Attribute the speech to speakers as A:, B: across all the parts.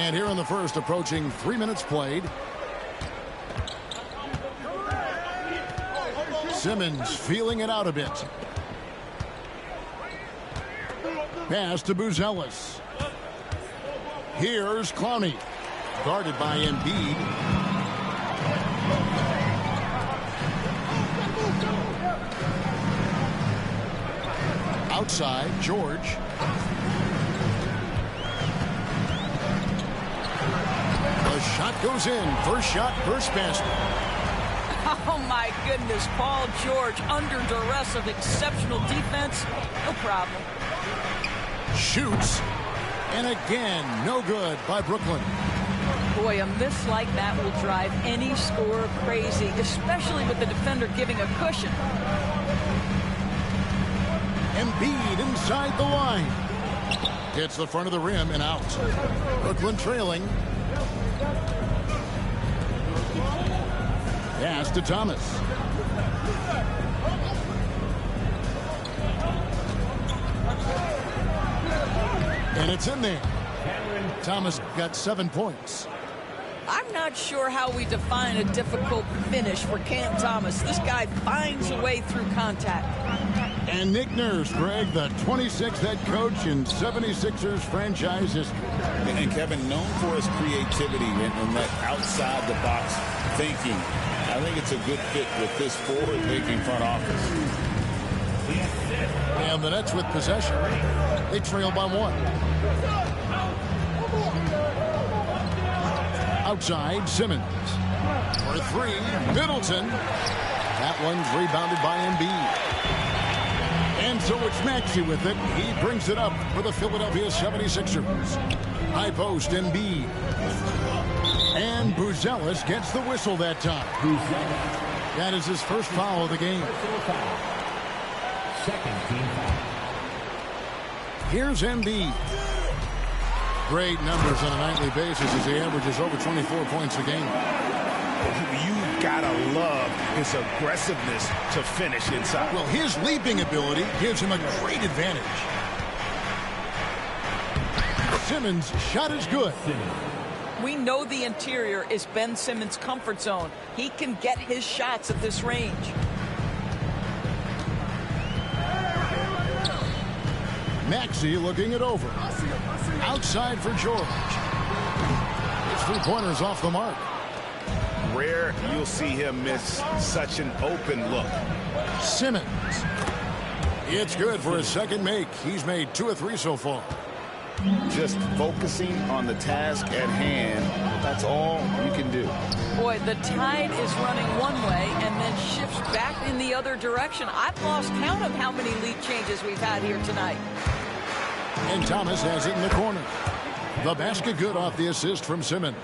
A: And here in the first, approaching 3 minutes played. Simmons feeling it out a bit. Pass to Buzelis. Here's Clowney. Guarded by Embiid. Outside, George. The shot goes in. First shot, first basket.
B: Oh, my goodness. Paul George under duress of exceptional defense. No problem.
A: Shoots. And again, no good by Brooklyn.
B: Boy, a miss like that will drive any scorer crazy, especially with the defender giving a cushion.
A: Embiid inside the line. Hits the front of the rim and out. Brooklyn trailing. Pass to Thomas. And it's in there. Thomas got 7 points.
B: I'm not sure how we define a difficult finish for Cam Thomas. This guy finds a way through contact.
A: And Nick Nurse, Greg, the 26th head coach in 76ers franchise history.
C: And Kevin, known for his creativity and that outside-the-box thinking. I think it's a good fit with this forward-thinking front office.
A: And the Nets with possession. They trail by 1. Outside, Simmons. For 3, Middleton. That one's rebounded by Embiid. And so it's Maxey with it. He brings it up for the Philadelphia 76ers. High post, Embiid. And Buzelis gets the whistle that time. That is his first foul of the game.
D: Second team foul.
A: Here's Embiid. Great numbers on a nightly basis as he averages over 24 points a game.
E: You gotta love his aggressiveness to finish inside.
A: Well, his leaping ability gives him a great advantage. Simmons' shot is good.
B: We know the interior is Ben Simmons' comfort zone. He can get his shots at this range.
A: Maxey looking it over. Outside for George. His 3-pointers off the mark.
E: Rare you'll see him miss such an open look.
A: Simmons. It's good for his second make. He's made 2 of 3 so far.
C: Just focusing on the task at hand, that's all you can do.
B: Boy, the tide is running one way and then shifts back in the other direction. I've lost count of how many lead changes we've had here tonight.
A: And Thomas has it in the corner. The basket good off the assist from Simmons.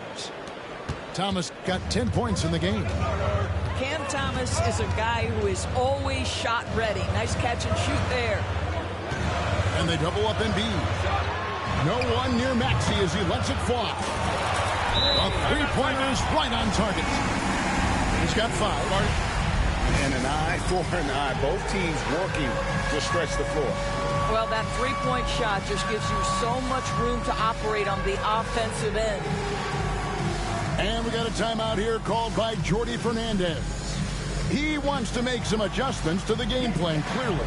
A: Thomas got 10 points in the game.
B: Cam Thomas is a guy who is always shot ready. Nice catch and shoot there.
A: And they double up Embiid. No one near Maxey as he lets it fly. A 3-pointer is right on target. He's got 5.
C: And an eye for an eye. Both teams working to stretch the floor.
B: Well, that 3-point shot just gives you so much room to operate on the offensive end.
A: And we got a timeout here called by Jordi Fernandez. He wants to make some adjustments to the game plan, clearly.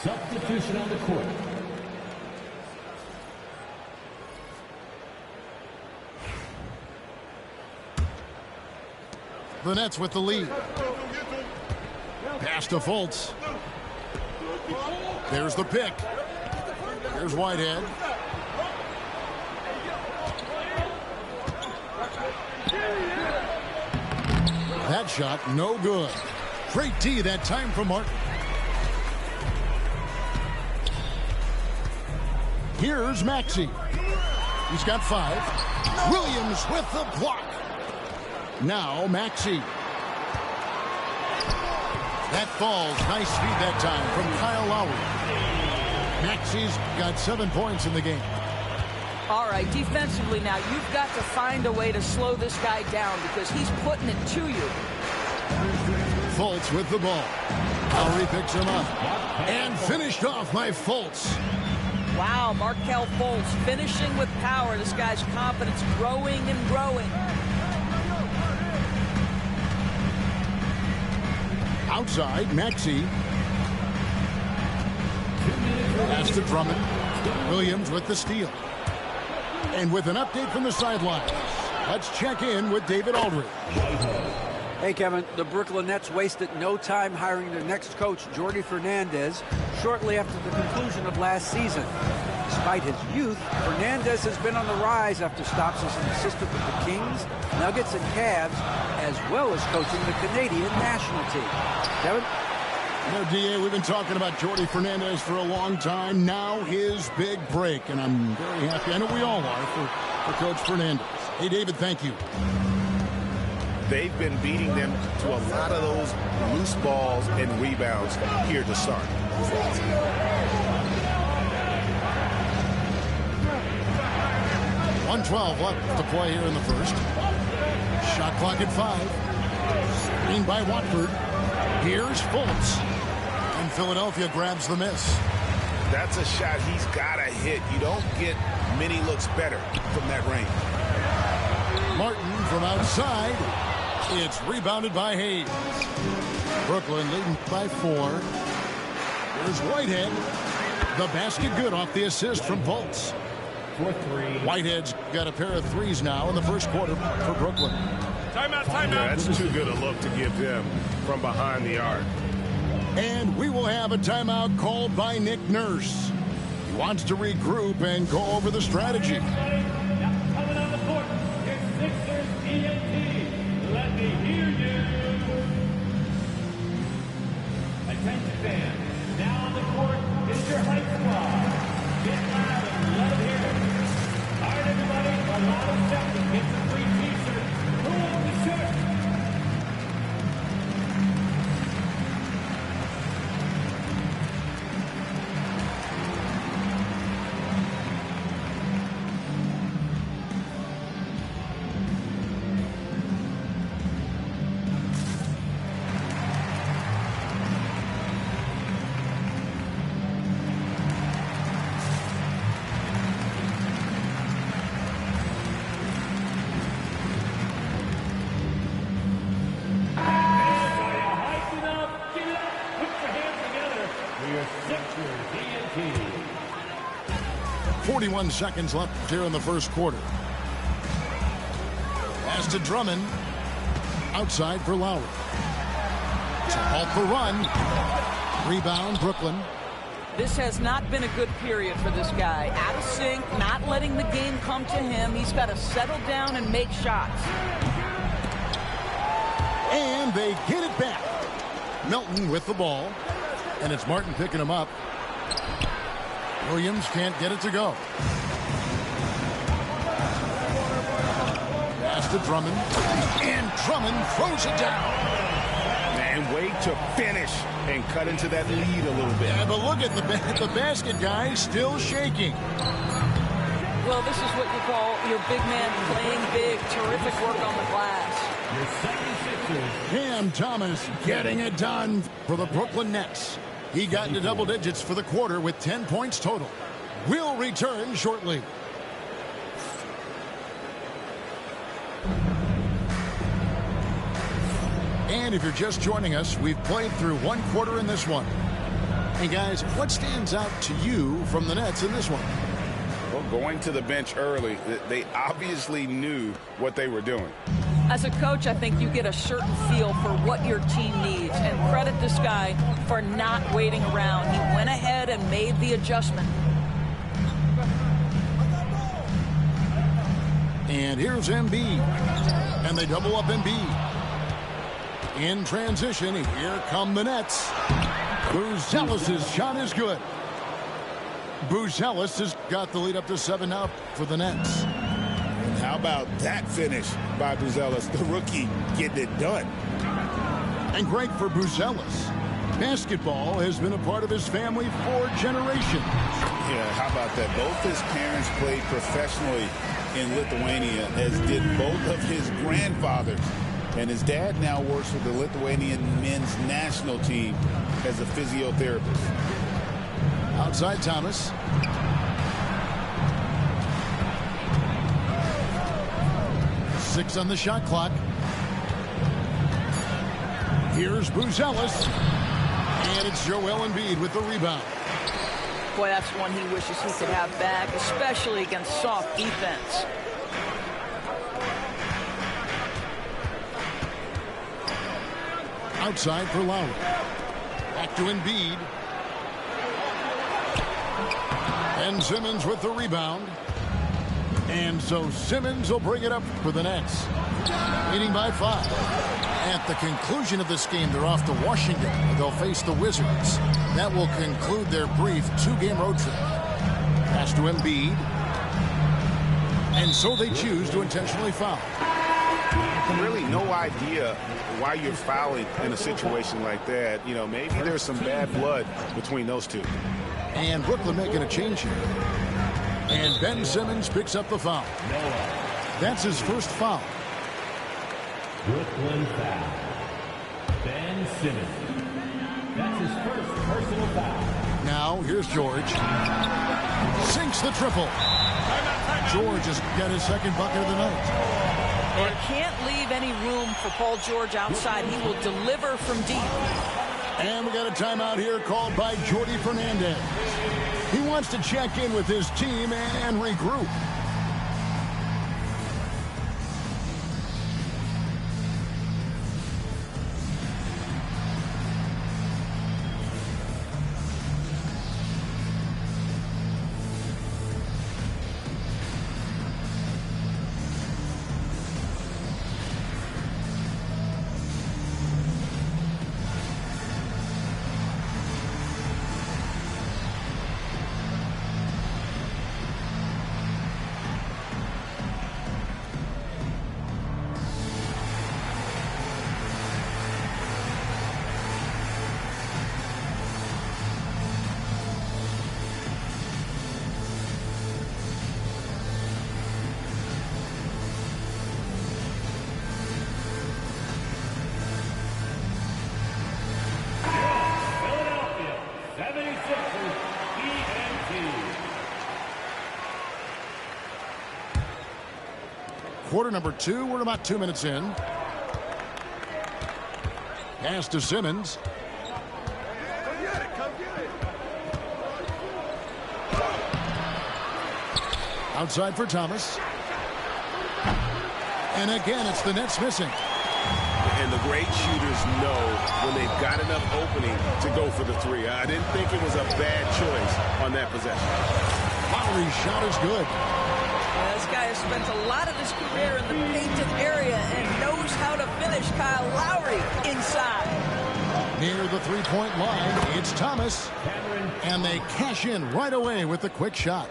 D: Substitution on the court.
A: The Nets with the lead. Pass to Fultz. There's the pick. Here's Whitehead. That shot, no good. Great D that time from Martin. Here's Maxey. He's got 5. Williams with the block. Now Maxey. That falls. Nice speed that time from Kyle Lowry. Maxey's got 7 points in the game.
B: All right, defensively now, you've got to find a way to slow this guy down because he's putting it to you.
A: Fultz with the ball. Lowry picks him up. And finished off by Fultz.
B: Wow, Markelle Fultz finishing with power. This guy's confidence growing and growing.
A: Outside, Maxey. Pass to Drummond. Williams with the steal. And with an update from the sidelines, let's check in with David Aldridge.
D: Hey, Kevin, the Brooklyn Nets wasted no time hiring their next coach, Jordi Fernandez, shortly after the conclusion of last season. Despite his youth, Fernandez has been on the rise after stops as an assistant with the Kings, Nuggets, and Cavs, as well as coaching the Canadian national team. Kevin?
A: You know, D.A., we've been talking about Jordi Fernandez for a long time. Now his big break, and I'm very happy. I know we all are for Coach Fernandez. Hey, David, thank you.
E: They've been beating them to a lot of those loose balls and rebounds here to start.
A: .112 left to play here in the first. Shot clock at 5. Screen by Watford. Here's Fultz. And Philadelphia grabs the miss.
E: That's a shot he's got to hit. You don't get many looks better from that range.
A: Martin from outside. It's rebounded by Hayes. Brooklyn leading by 4. Here's Whitehead. The basket good off the assist from Fultz. Whitehead's got a pair of threes now in the first quarter for Brooklyn.
E: Timeout, timeout. Yeah, that's too good a look to give them from behind the arc.
A: And we will have a timeout called by Nick Nurse. He wants to regroup and go over the strategy.
F: Coming on the court, it's Sixers TNT. Let me hear you. Attention fans, now on the court is your hype squad. Get loud and let them hear it. All right, everybody, a lot of seconds. Get the free t-shirt. Who wants the shirt? Sixers TNT.
A: 41 seconds left here in the first quarter. Pass to Drummond. Outside for Lowry. To halt the run. Rebound, Brooklyn.
B: This has not been a good period for this guy. Out of sync, not letting the game come to him. He's got to settle down and make shots.
A: And they get it back. Milton with the ball. And it's Martin picking him up. Williams can't get it to go. Pass to Drummond. And Drummond throws it down.
E: And way to finish and cut into that lead a little bit.
A: Yeah, but look at the basket guy still shaking.
B: Well, this is what you call your big man playing big. Terrific work on the glass.
F: Your 76ers.
A: Cam Thomas getting it done for the Brooklyn Nets. He got into double digits for the quarter with 10 points total. We'll return shortly. And if you're just joining us, we've played through one quarter in this one. Hey guys, what stands out to you from the Nets in this one?
C: Well, going to the bench early, they obviously knew what they were doing.
B: As a coach, I think you get a certain feel for what your team needs, and credit this guy for not waiting around. He went ahead and made the adjustment.
A: And here's Embiid. And they double up Embiid. In transition, here come the Nets. Buzelis' shot is good. Buzelis has got the lead up to 7 now for the Nets.
E: And how about that finish by Buzelis, the rookie, getting it done.
A: And great for Buzelis. Basketball has been a part of his family for generations.
C: Yeah, how about that? Both his parents played professionally in Lithuania, as did both of his grandfathers. And his dad now works with the Lithuanian men's national team as a physiotherapist.
A: Outside Thomas. Six on the shot clock. Here's Buzelis. And it's Joel Embiid with the rebound.
B: Boy, that's one he wishes he could have back, especially against soft defense.
A: Outside for Lowry. Back to Embiid. And Simmons with the rebound. And so Simmons will bring it up for the Nets. Leading by 5. At the conclusion of this game, they're off to Washington. They'll face the Wizards. That will conclude their brief 2-game road trip. Pass to Embiid. And so they choose to intentionally foul.
E: Really no idea why you're fouling in a situation like that. You know, maybe there's some bad blood between those two.
A: And Brooklyn making a change here. And Ben Simmons picks up the foul. That's his first foul.
F: Brooklyn foul. Ben Simmons. That's his first personal foul.
A: Now, here's George. Sinks the triple. George has got his second bucket of the night.
B: And can't leave any room for Paul George outside. He will deliver from deep.
A: And we got a timeout here called by Jordi Fernandez. He wants to check in with his team and regroup. Quarter number 2. We're about 2 minutes in. Pass to Simmons. Outside for Thomas. And again, it's the Nets missing.
E: And the great shooters know when they've got enough opening to go for the 3. I didn't think it was a bad choice on that possession.
A: Lowry's shot is good.
B: Yeah, this guy has spent a lot of his career in the painted area and knows how to finish. Kyle Lowry inside.
A: Near the three-point line, it's Thomas. And they cash in right away with the quick shot.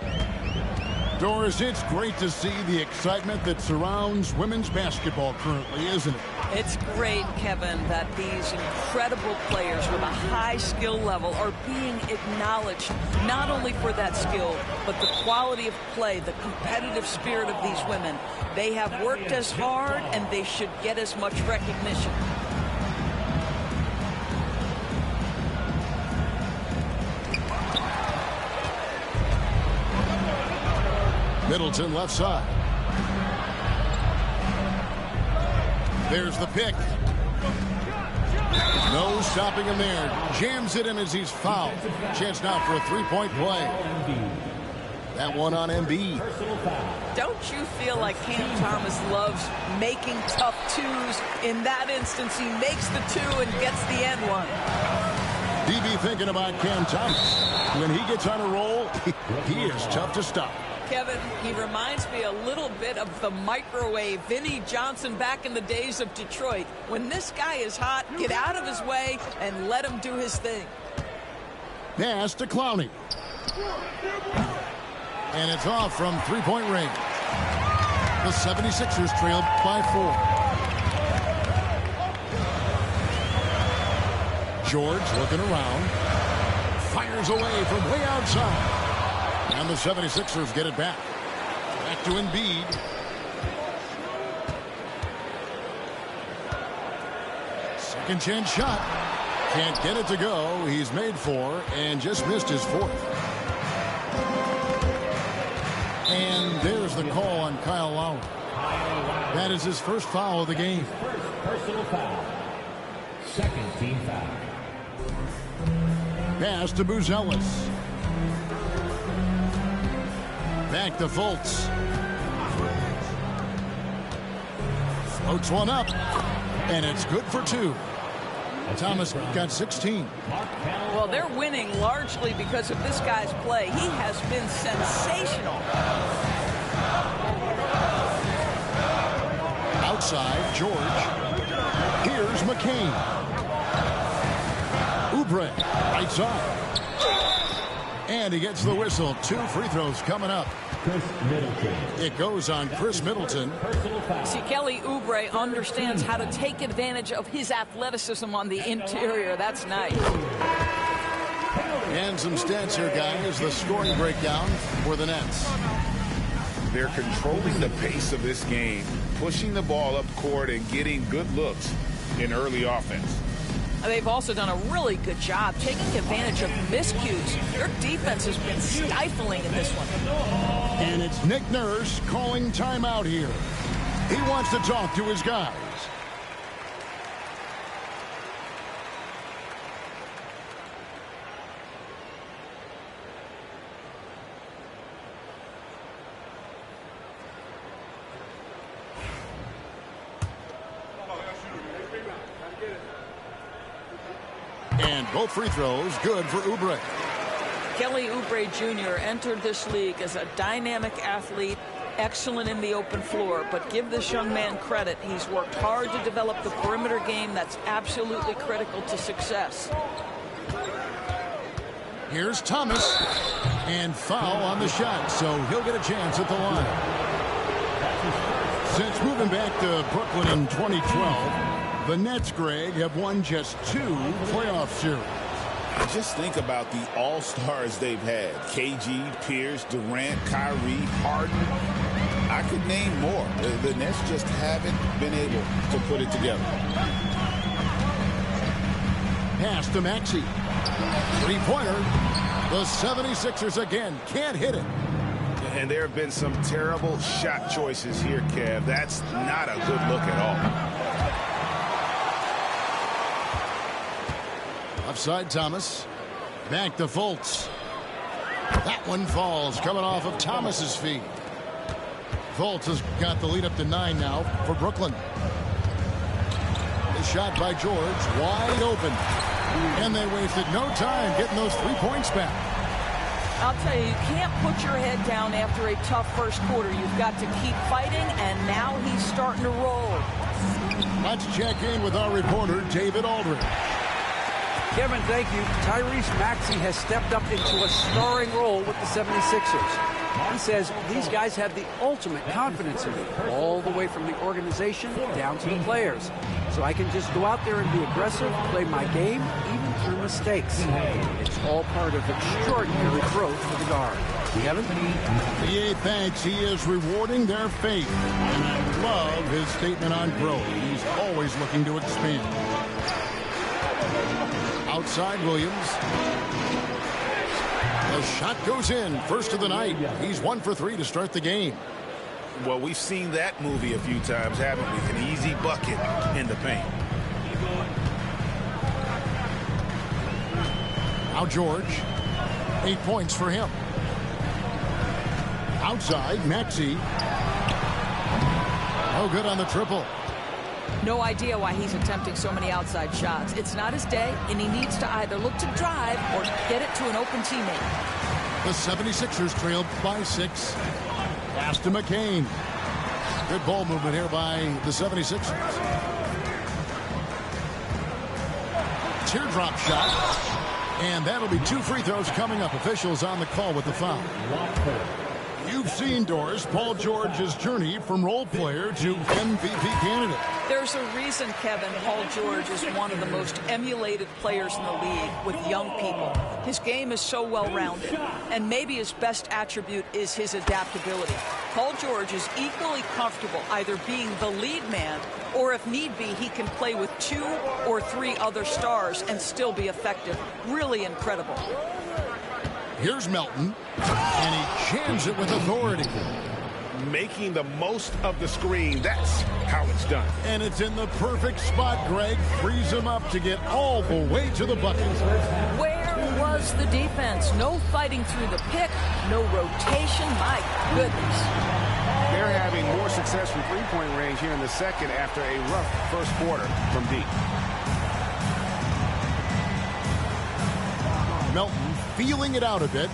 A: Doris, it's great to see the excitement that surrounds women's basketball currently, isn't it?
B: It's great, Kevin, that these incredible players with a high skill level are being acknowledged not only for that skill, but the quality of play, the competitive spirit of these women. They have worked as hard, and they should get as much recognition.
A: Middleton left side. There's the pick. No stopping him there. Jams it in as he's fouled. Chance now for a three-point play. That one on Embiid.
B: Don't you feel like Cam Thomas loves making tough twos? In that instance, he makes the two and gets the end one.
A: DB thinking about Cam Thomas. When he gets on a roll, he is tough to stop.
B: Kevin, he reminds me a little bit of the microwave Vinnie Johnson back in the days of Detroit. When this guy is hot, get out of his way and let him do his thing.
A: Pass to Clowney. And it's off from three-point range. The 76ers trailed by 4. George looking around. Fires away from way outside. And the 76ers get it back. Back to Embiid. Second chance shot. Can't get it to go. He's made 4 and just missed his 4th. And there's the call on Kyle Lowry. That is his first foul of the game.
F: Personal foul. Second team foul.
A: Pass to Buzelis. Back to Fultz. Floats one up. And it's good for 2. Thomas got 16.
B: Well, they're winning largely because of this guy's play. He has been sensational.
A: Outside, George. Here's McCain. Oubre, right side. And he gets the whistle. 2 free throws coming up.
F: Chris Middleton.
A: It goes on Chris Middleton.
B: See, Kelly Oubre understands how to take advantage of his athleticism on the interior. That's nice.
A: And some stats here, guys. The scoring breakdown for the Nets.
C: They're controlling the pace of this game, pushing the ball up court and getting good looks in early offense.
B: They've also done a really good job taking advantage of miscues. Their defense has been stifling in this one.
A: And it's Nick Nurse calling timeout here. He wants to talk to his guys. And both free throws good for Oubre.
B: Kelly Oubre Jr. entered this league as a dynamic athlete, excellent in the open floor, but give this young man credit. He's worked hard to develop the perimeter game that's absolutely critical to success.
A: Here's Thomas. And foul on the shot, so he'll get a chance at the line. Since moving back to Brooklyn in 2012, the Nets, Greg, have won just 2 playoff series.
C: Just think about the all-stars they've had. KG, Pierce, Durant, Kyrie, Harden. I could name more. The Nets just haven't been able to put it together.
A: Pass to Maxey. Three-pointer. The 76ers again can't hit it.
E: And there have been some terrible shot choices here, Kev. That's not a good look at all.
A: Offside Thomas. Back to Fultz. That one falls coming off of Thomas's feet. Fultz has got the lead up to 9 now for Brooklyn. The shot by George wide open. And they wasted no time getting those 3 points back.
B: I'll tell you, you can't put your head down after a tough first quarter. You've got to keep fighting, and now he's starting to roll.
A: Let's check in with our reporter, David Aldridge.
D: Kevin, thank you. Tyrese Maxey has stepped up into a starring role with the 76ers. He says these guys have the ultimate confidence in me, all the way from the organization down to the players. So I can just go out there and be aggressive, play my game, even through mistakes. It's all part of extraordinary growth for the guard. Kevin?
A: EA thanks. He is rewarding their faith. And I love his statement on growth. He's always looking to expand. Outside Williams. The shot goes in. First of the night. He's 1 for 3 to start the game.
C: Well, we've seen that movie a few times, haven't we? An easy bucket in the paint.
A: Now George. 8 points for him. Outside, Maxey. No good on the triple.
B: No idea why he's attempting so many outside shots. It's not his day, and he needs to either look to drive or get it to an open teammate.
A: The 76ers trailed by 6. Pass to McCain. Good ball movement here by the 76ers. Teardrop shot. And that'll be 2 free throws coming up. Officials on the call with the foul. You've seen, Doris, Paul George's journey from role player to MVP candidate.
B: There's a reason, Kevin, Paul George is one of the most emulated players in the league with young people. His game is so well-rounded, and maybe his best attribute is his adaptability. Paul George is equally comfortable either being the lead man or, if need be, he can play with 2 or 3 other stars and still be effective. Really incredible.
A: Here's Melton, and he jams it with authority.
E: Making the most of the screen. That's how it's done.
A: And it's in the perfect spot. Greg frees him up to get all the way to the bucket.
B: Where was the defense? No fighting through the pick, no rotation. My goodness.
E: They're having more success from three-point range here in the second after a rough first quarter from deep.
A: Melton feeling it out a bit.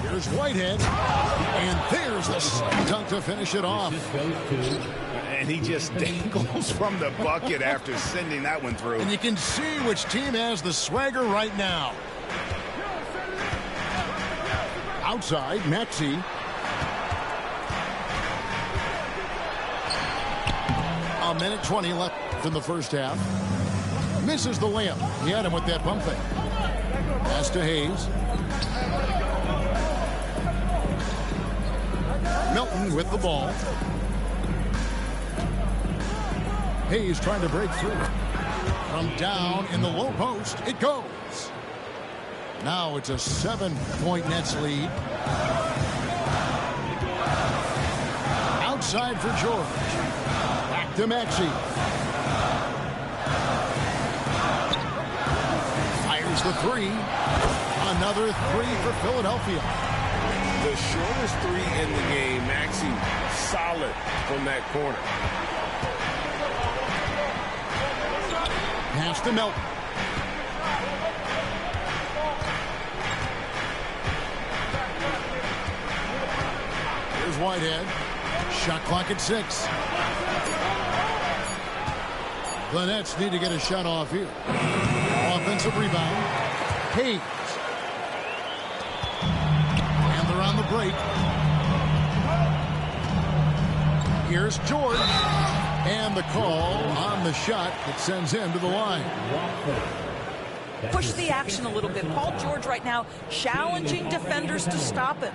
A: Here's Whitehead, and there's the slam dunk to finish it off.
C: And he just dangles from the bucket after sending that one through.
A: And you can see which team has the swagger right now. Outside, Maxey. A minute 20 left in the first half. Misses the layup. He had him with that bump fake. Pass to Hayes. Melton with the ball. Hayes trying to break through. From down in the low post, it goes. Now it's a 7-point Nets lead. Outside for George. Back to Maxey. Fires the 3. Another 3 for Philadelphia.
E: The shortest 3 in the game. Maxey solid from that corner.
A: Pass to Melton. Here's Whitehead. Shot clock at 6. The Nets need to get a shot off here. Offensive rebound. Hayes. And they're on the break. Here's George. And the call on the shot that sends him to the line.
B: Push the action a little bit. Paul George right now challenging defenders to stop him.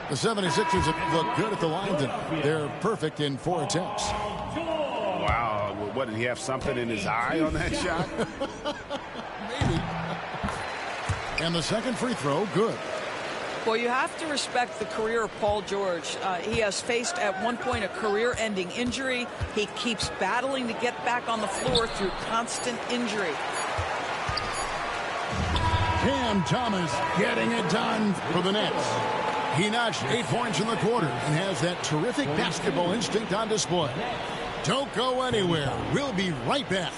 A: The 76ers look good at the line tonight. They're perfect in 4 attempts.
E: Wow. What, did he have something in his eye on that shot?
A: Maybe. And the second free throw, good.
B: Well, you have to respect the career of Paul George. He has faced at one point a career-ending injury. He keeps battling to get back on the floor through constant injury.
A: Cam Thomas getting it done for the Nets. He notched 8 points in the quarter and has that terrific basketball instinct on display. Don't go anywhere. We'll be right back.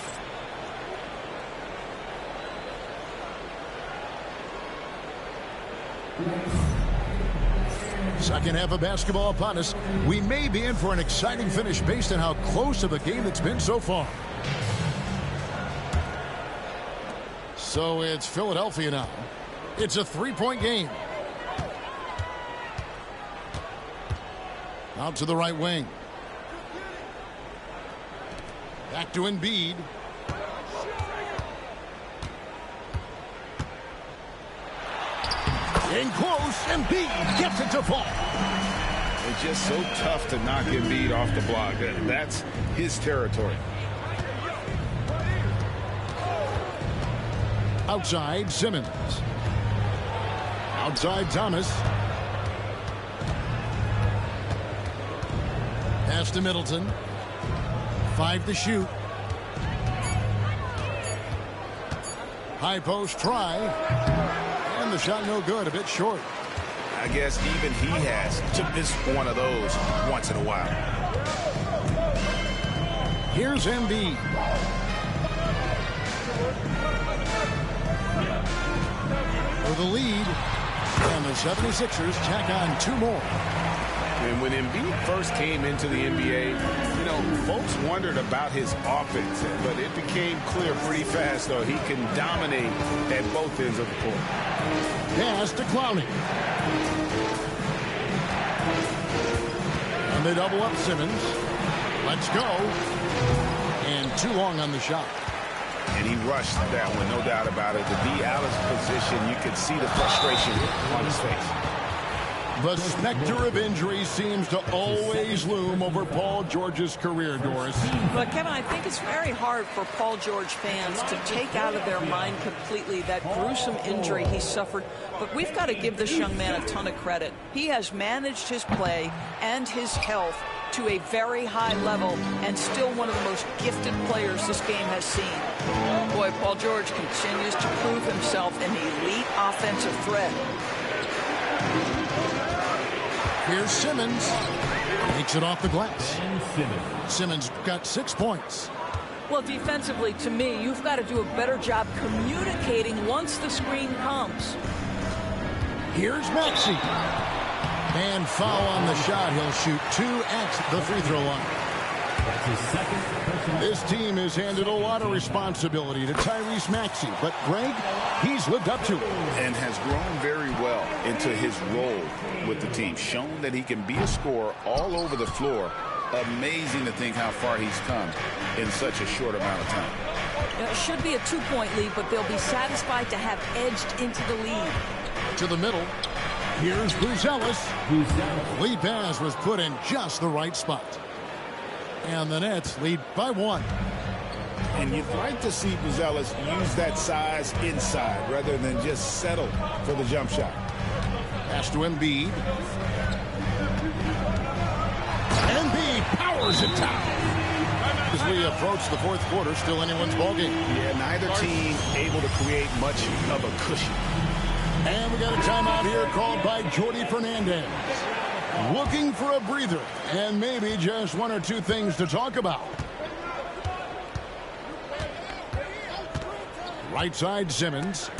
A: Second half of basketball upon us. We may be in for an exciting finish based on how close of a game it's been so far. So it's Philadelphia now. It's a 3-point game. Out to the right wing. Back to Embiid. In close, Embiid gets it to fall.
C: It's just so tough to knock Embiid off the block. That's his territory.
A: Outside, Simmons. Outside, Thomas. Pass to Middleton. 5 to shoot. High post try. And the shot no good, a bit short.
C: I guess even he has to miss one of those once in a while.
A: Here's Embiid. For the lead, and the 76ers tack on 2 more.
E: And when Embiid first came into the NBA, you know, folks wondered about his offense, but it became clear pretty fast, though, he can dominate at both ends of the court.
A: Pass to Clowney. And they double up Simmons. Let's go. And too long on the shot.
C: And he rushed that one, no doubt about it. The D. Allen's position, you could see the frustration on his face.
A: The specter of injury seems to always loom over Paul George's career, Doris.
B: But, Kevin, I think it's very hard for Paul George fans to take out of their mind completely that gruesome injury he suffered. But we've got to give this young man a ton of credit. He has managed his play and his health to a very high level and still one of the most gifted players this game has seen. Boy, Paul George continues to prove himself an elite offensive threat.
A: Here's Simmons. Takes it off the glass. Simmons got 6 points.
B: Well, defensively, to me, you've got to do a better job communicating once the screen comes.
A: Here's Maxey. And foul on the shot. He'll shoot 2 at the free throw line. This team has handed a lot of responsibility to Tyrese Maxey, but Greg, he's lived up to it.
C: And has grown very well into his role with the team. Shown that he can be a scorer all over the floor. Amazing to think how far he's come in such a short amount of time.
B: It should be a 2-point lead, but they'll be satisfied to have edged into the lead.
A: To the middle. Here's Buzelis. Lead pass was put in just the right spot. And the Nets lead by 1.
C: And you'd like to see Buzelis use that size inside rather than just settle for the jump shot.
A: Pass to Embiid. Embiid powers it down. As we approach the 4th quarter, still anyone's ballgame.
C: Yeah, neither team able to create much of a cushion.
A: And we got a timeout here called by Jordi Fernandez. Looking for a breather and maybe just 1 or 2 things to talk about. Right side Simmons.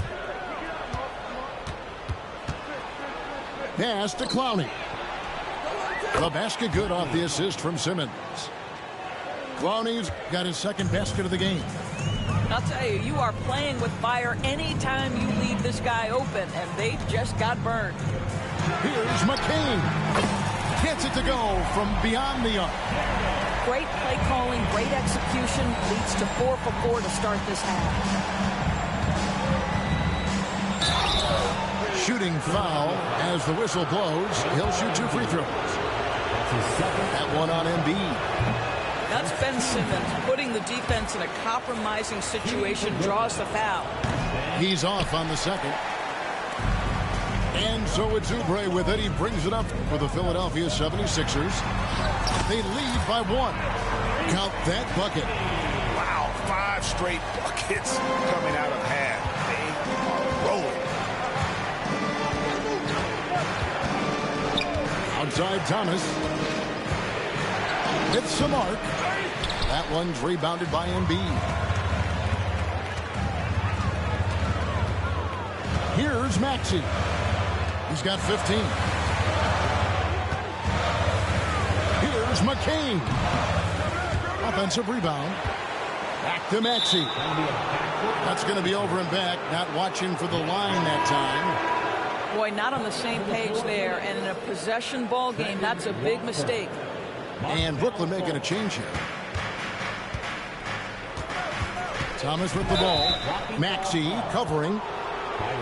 A: Pass to Clowney. The basket good off the assist from Simmons. Clowney's got his 2nd basket of the game.
B: I'll tell you, you are playing with fire anytime you leave this guy open, and they just got burned.
A: Here's McCain. Gets it to go from beyond the arc.
B: Great play calling, great execution, leads to 4 for 4 to start this half.
A: Shooting foul as the whistle blows. He'll shoot 2 free throws. That one on Embiid.
B: That's Ben Simmons putting the defense in a compromising situation, draws the foul.
A: He's off on the 2nd. And so it's Oubre with it. He brings it up for the Philadelphia 76ers. They lead by 1. Count that bucket.
C: Wow, 5 straight buckets coming out of half. They are rolling.
A: Outside Thomas. Hits the mark. That one's rebounded by Embiid. Here's Maxey. He's got 15. Here's McCain. Offensive rebound. Back to Maxey. That's going to be over and back. Not watching for the line that time.
B: Boy, not on the same page there. And in a possession ball game, that's a big mistake.
A: And Brooklyn making a change here. Thomas with the ball. Maxey covering.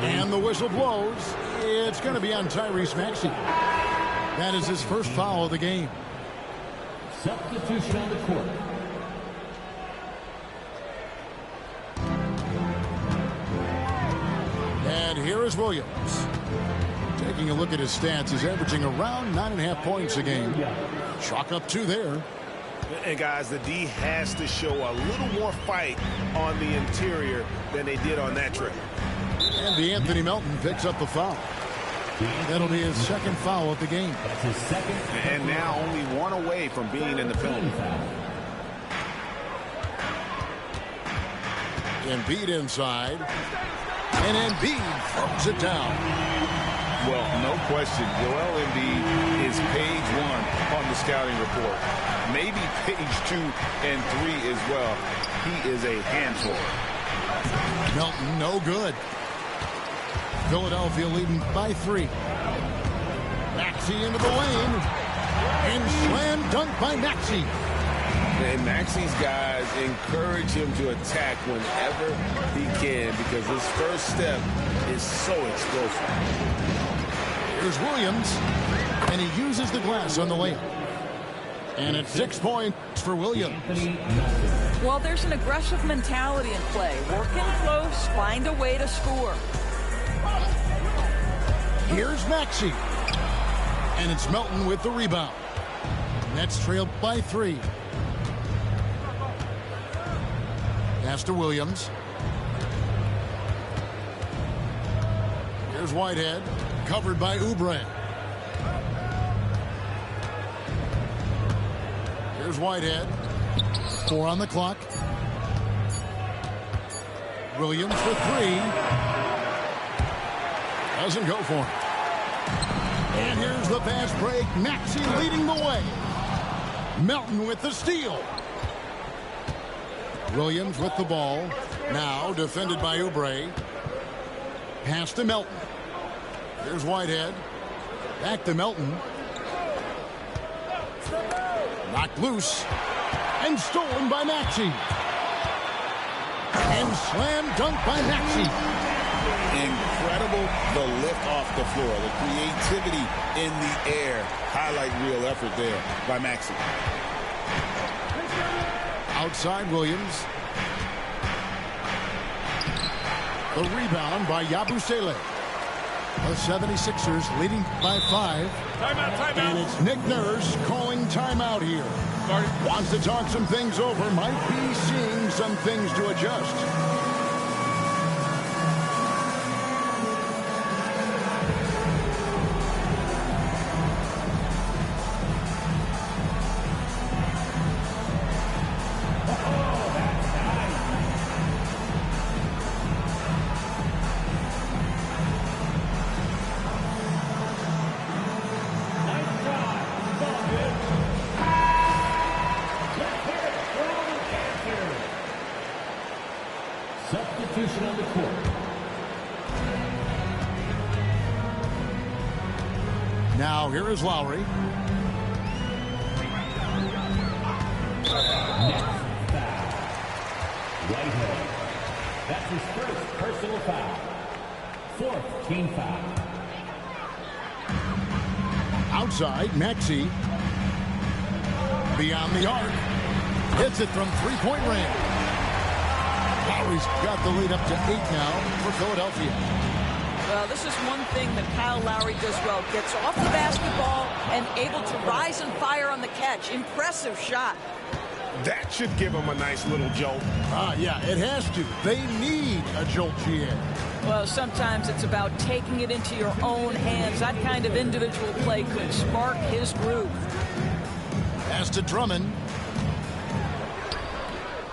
A: And the whistle blows. It's going to be on Tyrese Maxey. That is his first foul of the game.
F: Substitution on the court.
A: And here is Williams. Taking a look at his stats, he's averaging around 9.5 points a game. Chalk up 2 there.
E: And guys, the D has to show a little more fight on the interior than they did on that trip.
A: And DeAnthony Melton picks up the foul. That'll be his second foul of the game.
F: That's his second.
E: And now only one away from being in the penalty.
A: Embiid inside. And Embiid throws it down.
E: Well, no question, Joel Embiid is page 1 on the scouting report. Maybe page 2 and 3 as well. He is a handful.
A: Melton, no good. Philadelphia leading by 3. Maxey into the lane. And slam dunk by Maxey.
E: And Maxey's guys encourage him to attack whenever he can because his first step is so explosive.
A: Here's Williams. And he uses the glass on the layup. And it's 6 points for Williams.
B: Well, there's an aggressive mentality in play. Working close, find a way to score.
A: Here's Maxey. And it's Melton with the rebound. Nets trailed by 3. Pass to Williams. Here's Whitehead. Covered by Oubre. Here's Whitehead. 4 on the clock. Williams for 3. Doesn't go for him. And here's the fast break. Maxey leading the way. Melton with the steal. Williams with the ball. Now defended by Oubre. Pass to Melton. Here's Whitehead. Back to Melton. Knocked loose. And stolen by Maxey. And slam dunk by Maxey.
C: Incredible the lift off the floor. The creativity in the air. Highlight real effort there by Maxey.
A: Outside Williams. The rebound by Yabusele. The 76ers leading by 5.
E: Timeout.
A: And it's Nick Nurse calling timeout here. Wants to talk some things over. Might be seeing some things to adjust.
F: Substitution on the court.
A: Now here is Lowry.
F: Next foul. Whitehead. That's his first personal foul. 4th team foul.
A: Outside, Maxey. Beyond the arc. Hits it from three-point range. Lowry's got the lead up to 8 now for Philadelphia.
B: Well, this is one thing that Kyle Lowry does well. Gets off the basketball and able to rise and fire on the catch. Impressive shot.
E: That should give him a nice little jolt.
A: Yeah, it has to. They need a jolt, GA.
B: Well, sometimes it's about taking it into your own hands. That kind of individual play could spark his groove.
A: Pass to Drummond.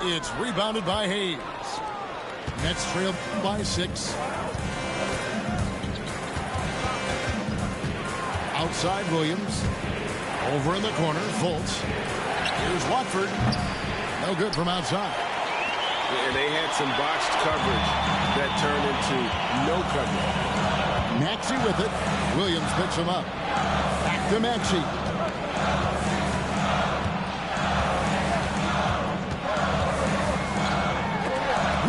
A: It's rebounded by Hayes. Nets trail by 6. Outside Williams. Over in the corner, Fultz. Here's Watford. No good from outside.
E: And they had some botched coverage that turned into no coverage.
A: Maxey with it. Williams picks him up. Back to Maxey.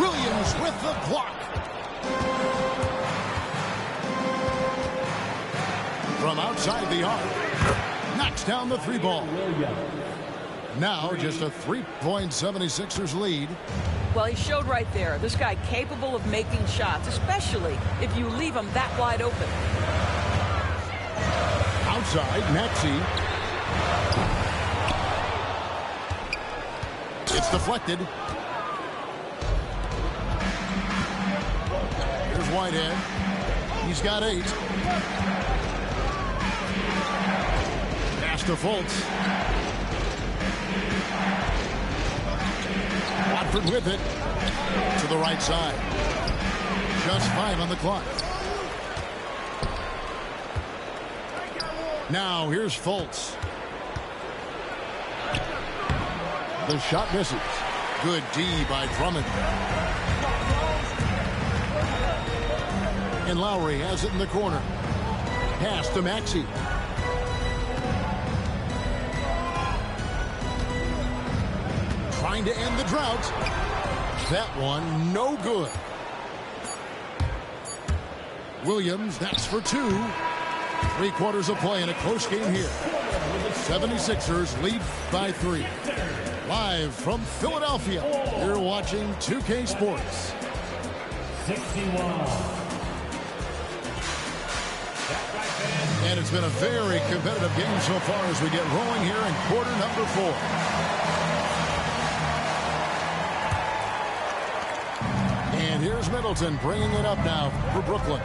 A: Williams with the block. From outside the arc. Knocks down the 3 ball. Now just a 3-point 76ers lead.
B: Well, he showed right there. This guy capable of making shots, especially if you leave him that wide open.
A: Outside, Maxey. It's deflected. Here's Whitehead. He's got 8. Pass to Fultz. Watford with it to the right side. Just 5 on the clock. Now here's Fultz. The shot misses. Good D by Drummond. And Lowry has it in the corner. Pass to Maxey. Trying to end the drought. That one no good. Williams, that's for 2. 3 quarters of play in a close game here. 76ers lead by 3. Live from Philadelphia, you're watching 2K Sports.
F: 61.
A: And it's been a very competitive game so far as we get rolling here in quarter number 4. And here's Middleton bringing it up now for Brooklyn.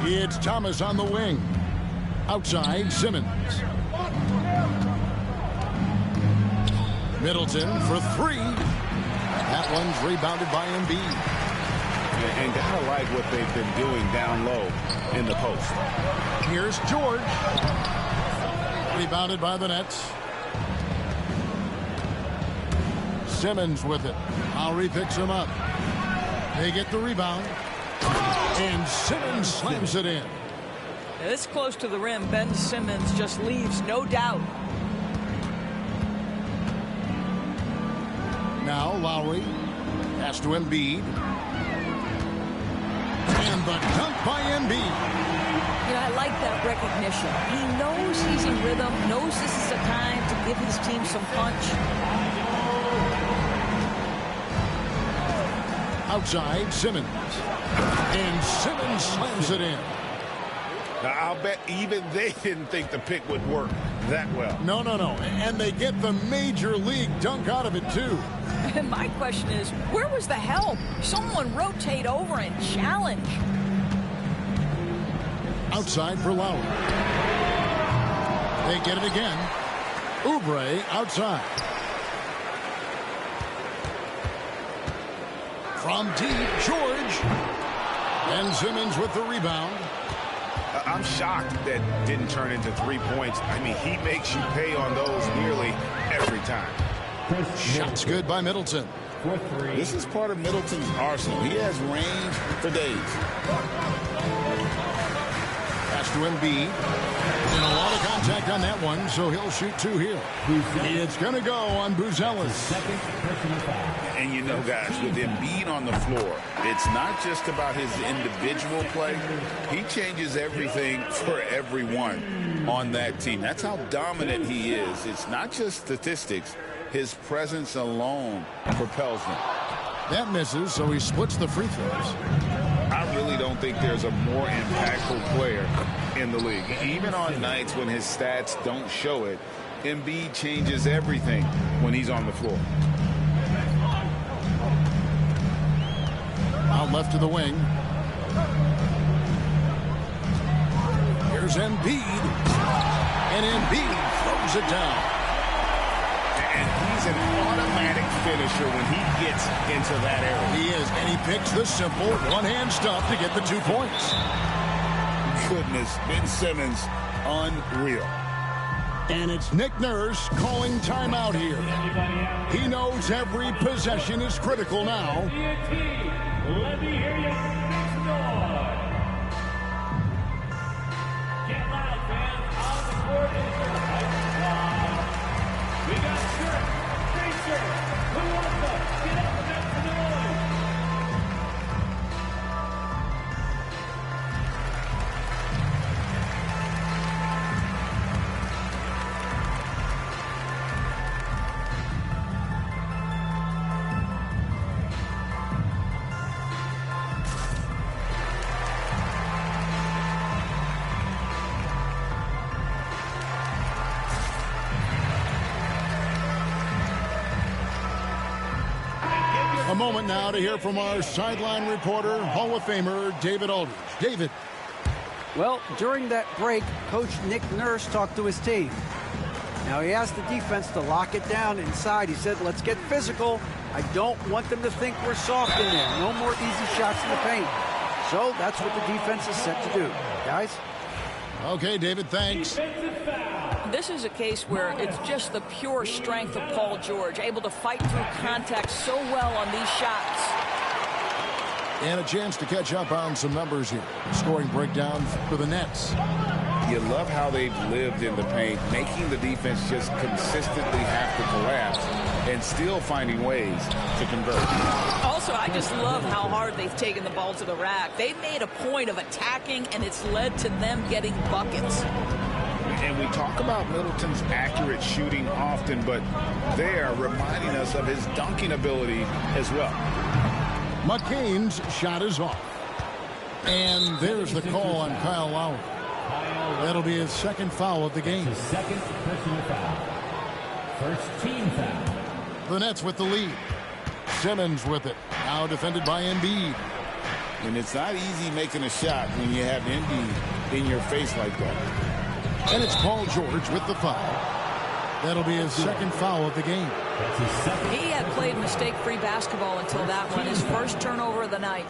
A: It's Thomas on the wing. Outside, Simmons. Middleton for 3. That one's rebounded by Embiid.
E: And gotta like what they've been doing down low in the post.
A: Here's George. Rebounded by the Nets. Simmons with it. Lowry picks him up. They get the rebound. And Simmons slams it in.
B: This close to the rim, Ben Simmons just leaves, no doubt.
A: Now Lowry. Pass to Embiid. And the dunk by Embiid.
B: You know, I like that recognition. He knows he's in rhythm, knows this is a time to give his team some punch.
A: Outside, Simmons. And Simmons slams it in.
E: Now, I'll bet even they didn't think the pick would work that well.
A: No. And they get the major league dunk out of it, too.
B: And my question is, where was the help? Someone rotate over and challenge.
A: Outside for Lowry. They get it again. Oubre outside. From deep, George. And Simmons with the rebound.
E: I'm shocked that didn't turn into 3 points. I mean, he makes you pay on those nearly every time.
A: Shots good by Middleton.
C: This is part of Middleton's arsenal. He has range for days.
A: Pass to Embiid. And a lot of contact on that one, so he'll shoot 2 here. It's going to go on Buzelis.
C: And you know, guys, with Embiid on the floor, it's not just about his individual play. He changes everything for everyone on that team. That's how dominant he is. It's not just statistics. His presence alone propels them.
A: That misses, so he splits the free throws.
E: I really don't think there's a more impactful player in the league. Even on nights when his stats don't show it, Embiid changes everything when he's on the floor.
A: Out left to the wing. Here's Embiid. And Embiid throws it down.
E: And he's an automatic finisher when he gets into that area.
A: He is, and he picks the simple one-hand stuff to get the 2 points.
C: Goodness, Ben Simmons, unreal.
A: And it's Nick Nurse calling timeout here. He knows every possession is critical now.
F: Let me hear you make some noise. Get loud, fans. On the court is your High Squad. We got shirts, free shirts. Who wants them? Get up and make some noise.
A: moment now to hear from our sideline reporter, Hall of Famer David Aldridge. David.
D: Well, during that break, Coach Nick Nurse talked to his team. Now, he asked the defense to lock it down inside. He said, let's get physical. I don't want them to think we're soft in there. No more easy shots in the paint. So that's what the defense is set to do. Guys?
A: Okay, David, thanks.
B: This is a case where it's just the pure strength of Paul George, able to fight through contact so well on these shots.
A: And a chance to catch up on some numbers here. Scoring breakdown for the Nets.
E: You love how they've lived in the paint, making the defense just consistently have to collapse and still finding ways to convert.
B: Also, I just love how hard they've taken the ball to the rack. They've made a point of attacking, and it's led to them getting buckets.
E: And we talk about Middleton's accurate shooting often, but they are reminding us of his dunking ability as well.
A: McCain's shot is off. And there's the call on Kyle Lowry. That'll be his second foul of the game.
F: His second personal foul. First team foul.
A: The Nets with the lead. Simmons with it. Now defended by Embiid.
C: And it's not easy making a shot when you have Embiid in your face like that.
A: And it's Paul George with the foul. That'll be his second foul of the game.
B: He had played mistake-free basketball until that one, his first turnover of the night.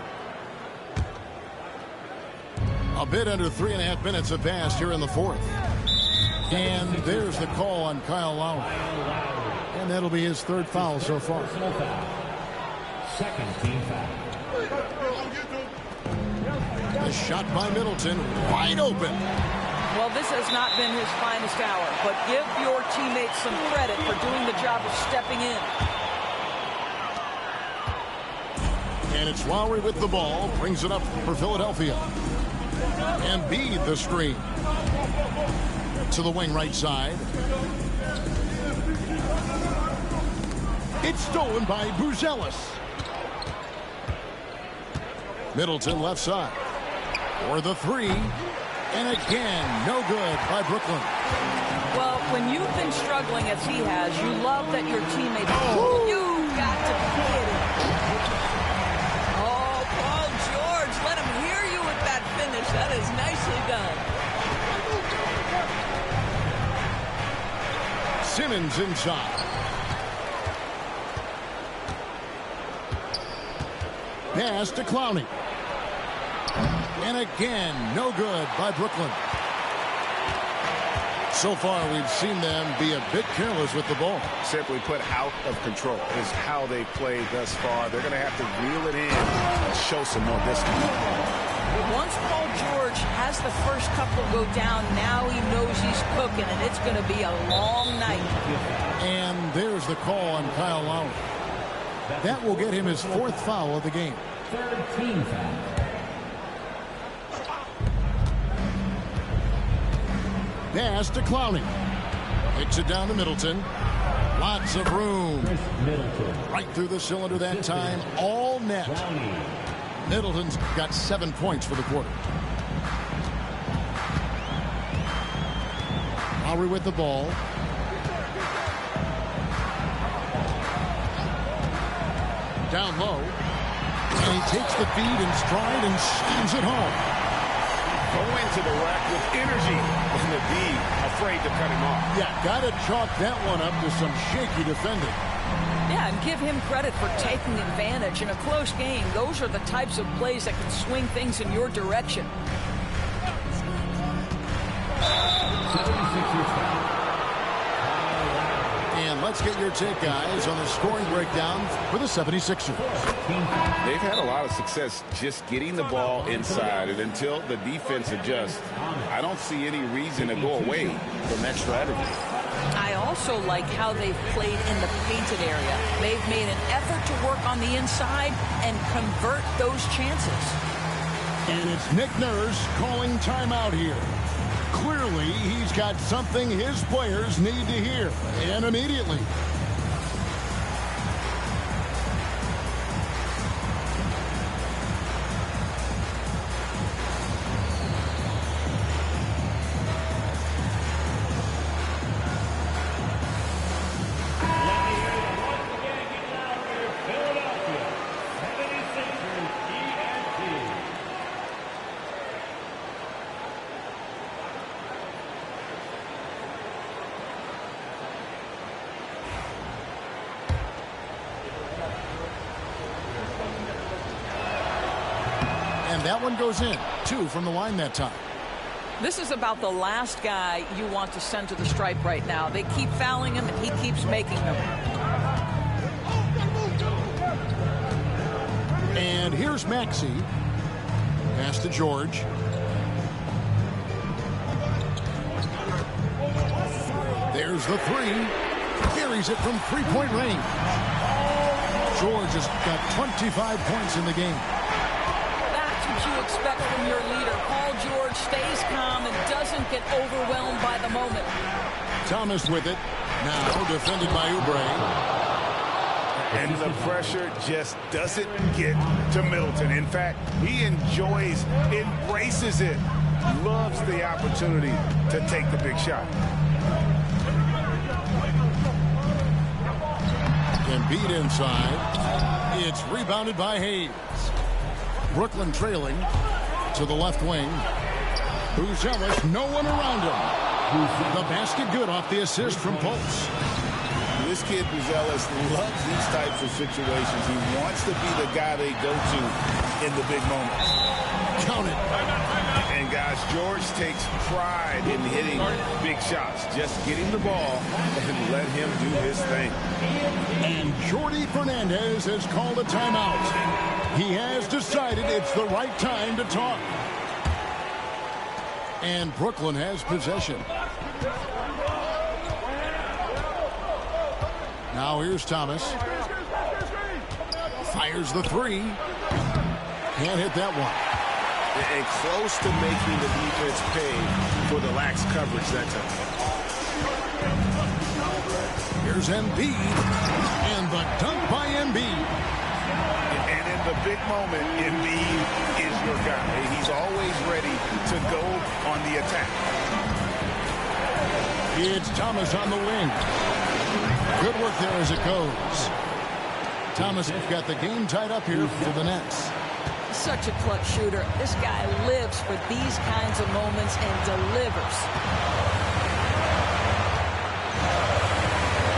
A: A bit under 3.5 minutes have passed here in the fourth. And there's the call on Kyle Lowry. And that'll be his third foul so far.
F: Second team foul.
A: The shot by Middleton, wide open.
B: Well, this has not been his finest hour, but give your teammates some credit for doing the job of stepping in.
A: And it's Lowry with the ball, brings it up for Philadelphia. Embiid the screen. To the wing right side. It's stolen by Buzelis. Middleton left side. For the three. And again, no good by Brooklyn.
B: Well, when you've been struggling as he has, you love that your teammates... Oh, you got to be kidding. Oh, Paul George, let him hear you with that finish. That is nicely done.
A: Simmons inside. Pass to Clowney. And again, no good by Brooklyn. So far, we've seen them be a bit careless with the ball.
E: Simply put, out of control is how they played thus far. They're going to have to reel it in and show some more discipline.
B: Once Paul George has the first couple go down, now he knows he's cooking, and it's going to be a long night.
A: And there's the call on Kyle Lowry. That will get him his fourth foul of the game.
F: Third team foul.
A: Pass to Clowney. Takes it down to Middleton. Lots of room.
F: Middleton.
A: Right through the cylinder that time. All net. Middleton's got 7 points for the quarter. Lowry with the ball. Down low. And he takes the feed in stride and slams it home.
E: Go into the rack with energy and to be afraid to cut him off.
A: Yeah, got to chalk that one up to some shaky defending.
B: Yeah, and give him credit for taking advantage. In a close game, those are the types of plays that can swing things in your direction.
F: 76ers foul.
A: And let's get your take, guys, on the scoring breakdown for the 76ers.
E: They've had a lot of success just getting the ball inside, and until the defense adjusts, I don't see any reason to go away from that strategy.
B: I also like how they've played in the painted area. They've made an effort to work on the inside and convert those chances.
A: And it's Nick Nurse calling timeout here. Clearly, he's got something his players need to hear, and immediately. And that one goes in. 2 from the line that time.
B: This is about the last guy you want to send to the stripe right now. They keep fouling him, and he keeps making them.
A: And here's Maxey. Pass to George. There's the 3. Carries it from 3-point range. George has got 25 points in the game.
B: That's what you expect from your leader. Paul George stays calm and doesn't get overwhelmed by the moment.
A: Thomas with it. Now defended by Oubre.
C: And the pressure just doesn't get to Middleton. In fact, he enjoys, embraces it, loves the opportunity to take the big shot.
A: Embiid inside. It's rebounded by Hayes. Brooklyn trailing to the left wing. Buzelis, no one around him. The basket good off the assist from Pulse.
C: This kid, Buzelis, loves these types of situations. He wants to be the guy they go to in the big moments.
A: Count it.
C: And guys, George takes pride in hitting big shots. Just getting the ball and let him do his thing.
A: And Jordi Fernandez has called a timeout. He has decided it's the right time to talk. And Brooklyn has possession. Now here's Thomas. Fires the 3. Can't hit that one.
E: And close to making the defense pay for the lax coverage that time.
A: Here's Embiid. And the dunk by Embiid.
C: And in the big moment, Embiid is your guy. He's always ready to go on the attack.
A: It's Thomas on the wing. Good work there as it goes. Thomas got the game tied up here for the Nets.
B: Such a clutch shooter. This guy lives for these kinds of moments and delivers.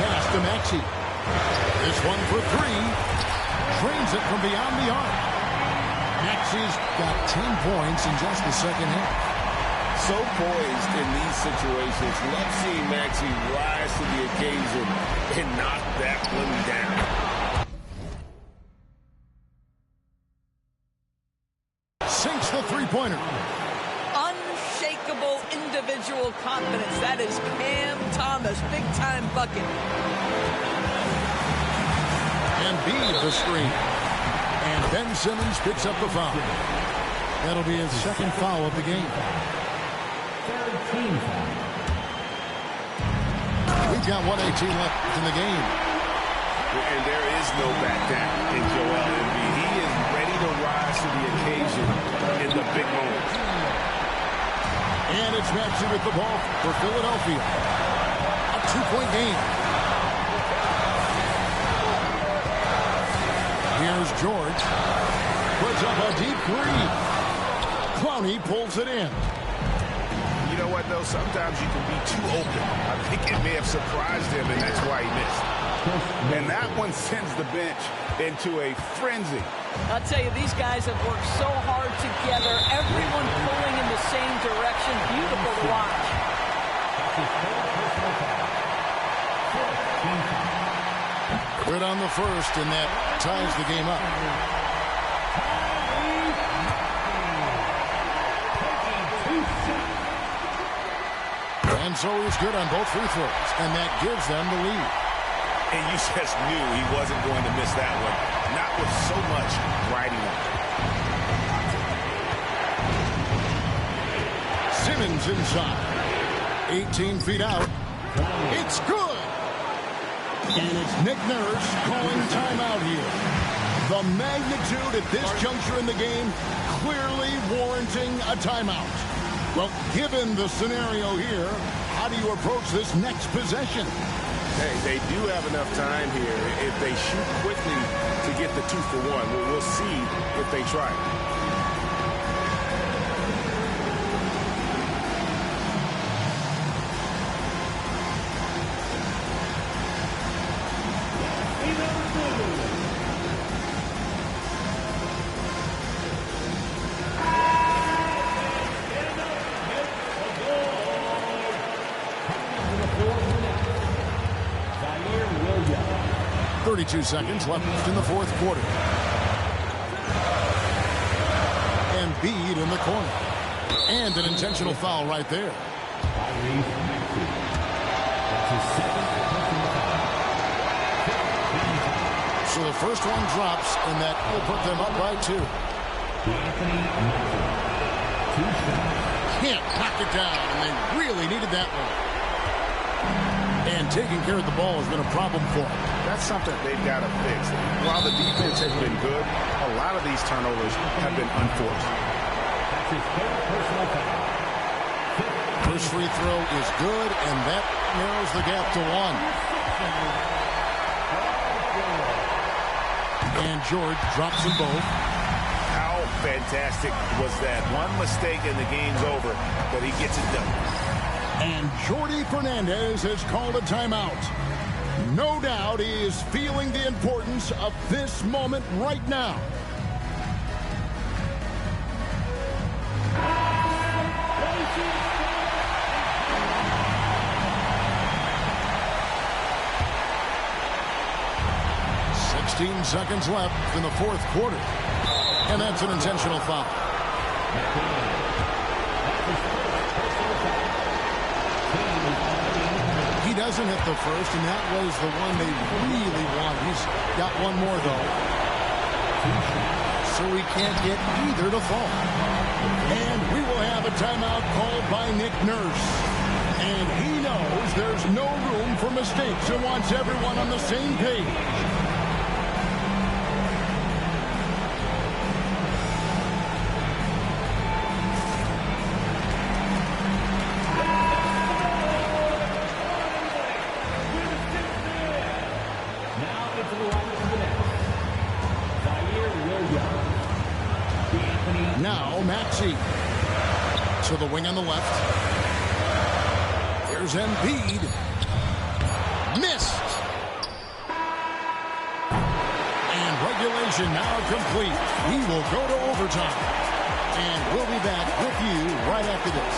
A: Pass to Maxey. This one for 3. Drains it from beyond the arc. Maxey's got 10 points in just the second half.
E: So poised in these situations. Love seeing Maxey rise to the occasion and knock that one down.
A: Sinks the three-pointer.
B: Unshakable individual confidence. That is Cam Thomas. Big-time bucket.
A: Embiid the screen. And Ben Simmons picks up the foul. That'll be his second foul of the game. We've got 1:18 left in the game.
E: And there is no back down in Joel Embiid. He is ready to rise to the occasion in the big moments.
A: And it's Maxey with the ball for Philadelphia. A 2-point game. Here's George. Puts up a deep 3. Clowney pulls it in.
E: You know what, though? Sometimes you can be too open. I think it may have surprised him, and that's why he missed.
C: And that one sends the bench into a frenzy.
B: I'll tell you, these guys have worked so hard together. Everyone pulling in the same direction. Beautiful to watch.
A: Good on the first, and that ties the game up. And so he's good on both free throws, and that gives them the lead.
E: And you just knew he wasn't going to miss that one. Not with so much riding on.
A: Simmons inside. 18 feet out. It's good. And it's Nick Nurse calling timeout here. The magnitude at this juncture in the game clearly warranting a timeout. Well, given the scenario here, how do you approach this next possession?
E: Hey, they do have enough time here. If they shoot quickly to get the 2-for-1, we'll see if they try.
A: 32 seconds left in the fourth quarter. Embiid in the corner. And an intentional foul right there. So the first one drops, and that will put them up by 2. Can't knock it down, and they really needed that one. And taking care of the ball has been a problem for them.
E: That's something they've got to fix. While the defense has been good, a lot of these turnovers have been unforced.
A: First free throw is good, and that narrows the gap to 1. And George drops them both.
C: How fantastic was that? One mistake and the game's over, but he gets it done.
A: And Jordi Fernandez has called a timeout. No doubt he is feeling the importance of this moment right now. Seconds left in the fourth quarter. And that's an intentional foul. He doesn't hit the first, and that was the one they really want. He's got one more, though. So he can't get either to fall. And we will have a timeout called by Nick Nurse. And he knows there's no room for mistakes and wants everyone on the same page. Now Maxey to the wing on the left. Here's Embiid. Missed. And regulation now complete. We will go to overtime. And we'll be back with you right after this.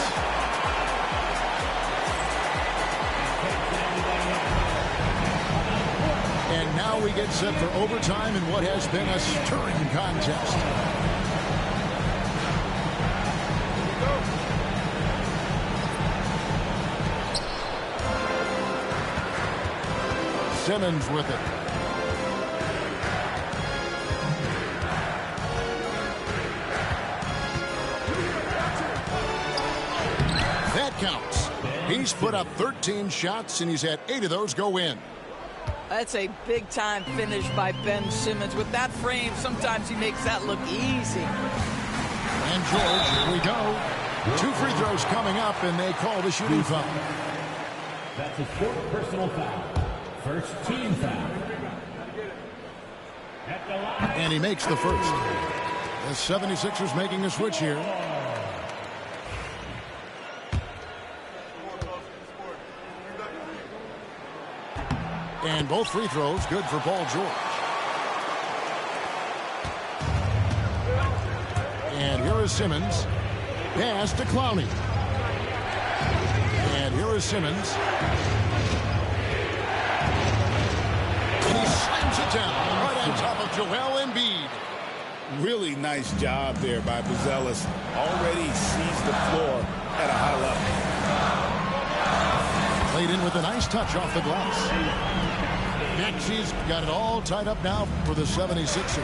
A: And now we get set for overtime in what has been a stirring contest. Simmons with it. That counts. He's put up 13 shots, and he's had 8 of those go in.
B: That's a big-time finish by Ben Simmons. With that frame, sometimes he makes that look easy.
A: And George, here we go. 2 free throws coming up, and they call the shooting foul.
F: That's his 4th personal foul. First team foul.
A: And he makes the first. The 76ers making a switch here. And both free throws good for Paul George. And here is Simmons. Pass to Clowney. And here is Simmons. And he slams it down right on top of Joel Embiid.
C: Really nice job there by Buzelis. Already sees the floor at a high level.
A: Played in with a nice touch off the glass. Maxey's got it all tied up now for the 76ers.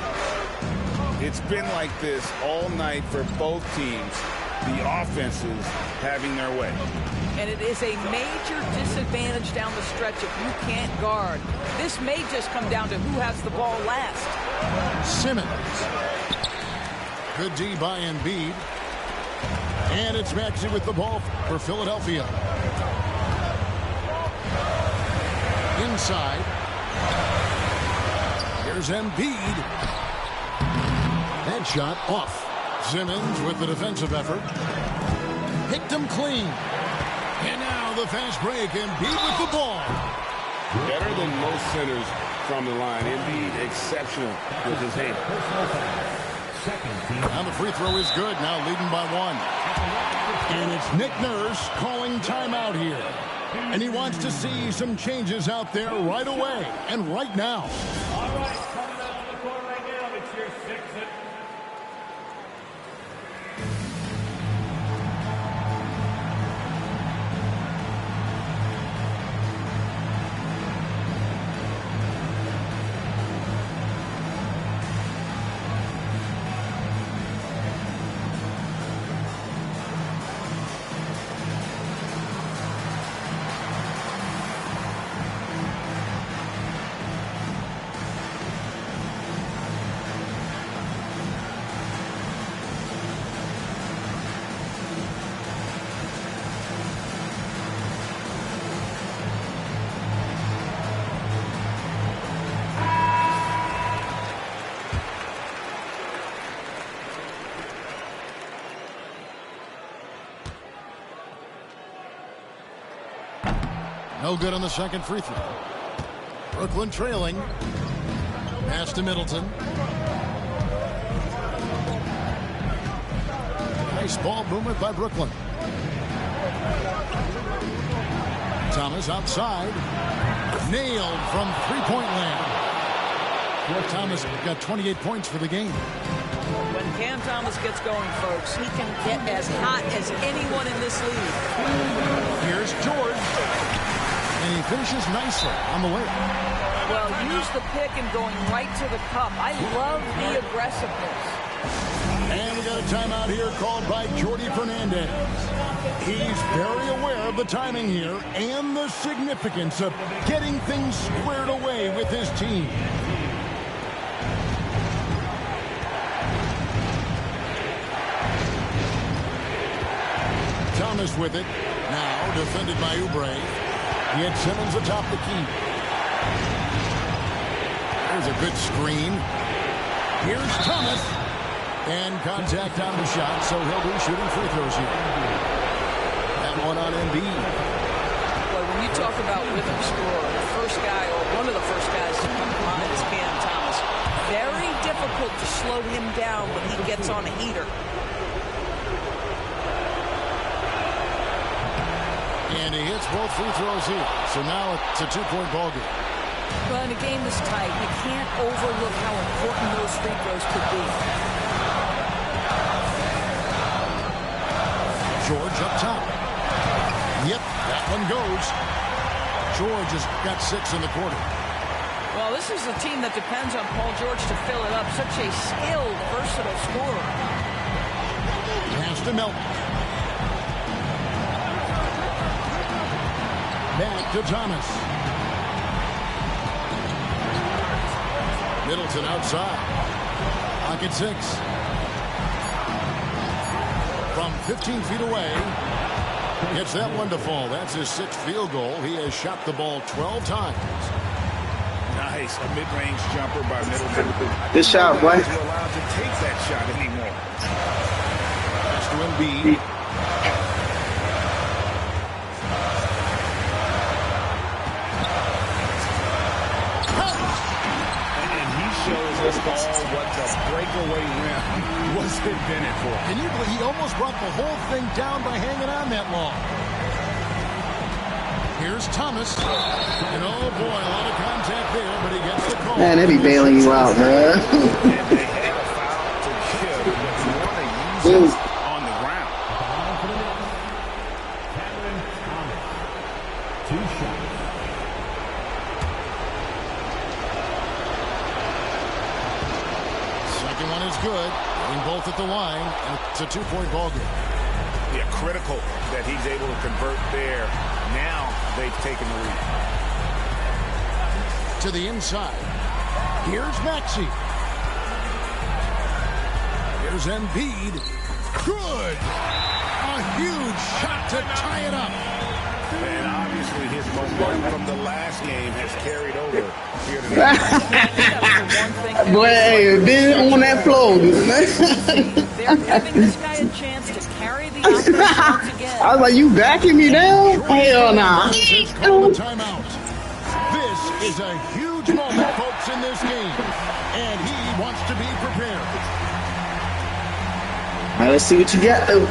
C: It's been like this all night for both teams. The offenses having their way.
B: And it is a major disadvantage down the stretch if you can't guard. This may just come down to who has the ball last.
A: Simmons. Good D by Embiid. And it's Maxey with the ball for Philadelphia. Inside. Here's Embiid. That shot off. Simmons with the defensive effort. Picked him clean. And now the fast break. Embiid with the ball.
E: Better than most centers from the line. Embiid exceptional with his hand.
A: Now the free throw is good. Now leading by 1. And it's Nick Nurse calling timeout here. And he wants to see some changes out there right away and right now.
F: All right, coming out on the court right now, it's your sixth.
A: No good on the second free throw. Brooklyn trailing. Pass to Middleton. Nice ball movement by Brooklyn. Thomas outside. Nailed from three-point land. Thomas got 28 points for the game.
B: When Cam Thomas gets going, folks, he can get as hot as anyone in this league.
A: Here's George. And he finishes nicely on the way.
B: Well, use the pick and going right to the cup. I love the aggressiveness.
A: And we got a timeout here called by Jordi Fernandez. He's very aware of the timing here and the significance of getting things squared away with his team. Thomas with it. Now defended by Oubre. He had Simmons atop the key. There's a good screen. Here's Thomas. And contact on the shot, so he'll be shooting free throws here. That one on Embiid.
B: Well, when you talk about rhythm scorer, the first guy or one of the first guys to come to mind is Cam Thomas. Very difficult to slow him down when he gets on a heater.
A: And he hits both free throws here. So now it's a two-point ball game.
B: Well, in a game this tight, you can't overlook how important those free throws could be.
A: George up top. Yep, that one goes. George has got 6 in the quarter.
B: Well, this is a team that depends on Paul George to fill it up. Such a skilled, versatile scorer.
A: Pass to Melton. Back to Thomas. Middleton outside. Pocket 6. From 15 feet away. Gets that one to fall. That's his 6th field goal. He has shot the ball 12 times.
C: Nice. A mid-range jumper by Middleton.
G: Good shot, boy.
C: He's allowed to take that shot anymore.
A: Pass to Embiid.
C: Shows us all what the breakaway rim was invented for.
A: Can you believe he almost brought the whole thing down by hanging on that long? Here's Thomas. And oh boy, a lot of contact there, but he gets the call.
G: Man, they be bailing you out, man.
C: And they had a foul to give, but you want to use it on the ground.
F: Cameron Thomas. 2 shots.
A: Second one is good. Getting both at the line, and it's a 2-point ball game.
C: Yeah, critical that he's able to convert there. Now they've taken the lead.
A: To the inside. Here's Maxey. Here's Embiid. Good! A huge shot to tie it up.
C: And obviously his momentum from the last game has carried over here tonight.
G: Boy, hey, been on that floor.
B: They're giving this guy a chance to carry the offense once again.
G: I was like, you backing me down? Hell nah.
A: Timeout. This is a huge moment, folks, in this game. And he wants to be prepared.
G: All right, let's see what you got, though.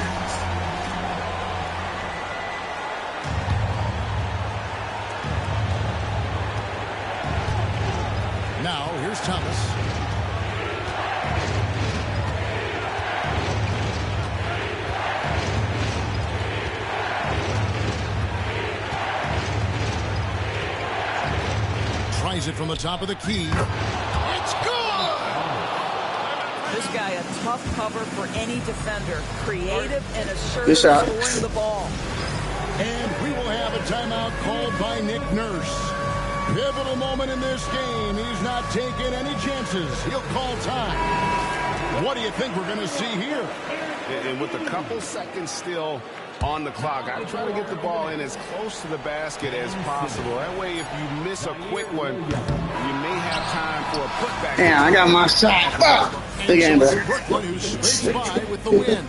A: it from the top of the key. It's good!
B: This guy a tough cover for any defender. Creative and assertive
G: Good shot.
B: scoring the ball.
A: And we will have a timeout called by Nick Nurse. Pivotal moment in this game. He's not taking any chances. He'll call time. What do you think we're going to see here?
E: And with a couple seconds still on the clock, I try to get the ball in as close to the basket as possible. That way, if you miss a quick one, you may have time for a putback.
G: Damn, I got my shot. Big game, bro.
A: Brooklyn, who scrapes by with the win.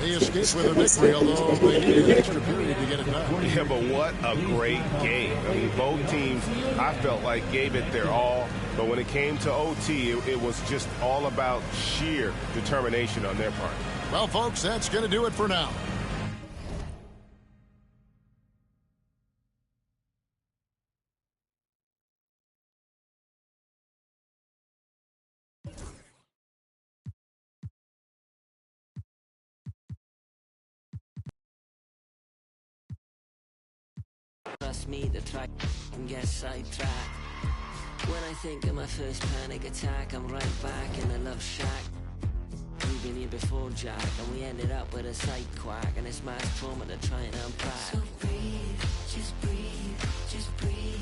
A: They escaped with a victory, although they needed an extra period to get it done.
E: Yeah, but what a great game. I mean, both teams, I felt like, gave it their all. But when it came to OT, it was just all about sheer determination on their part.
A: Well, folks, that's going to do it for now.
H: Trust me to try and get sidetracked. When I think of my first panic attack, I'm right back in the love shack. We've been here before, Jack, and we ended up with a side quack, and it's mass trauma to try and unpack. So breathe, just breathe, just breathe.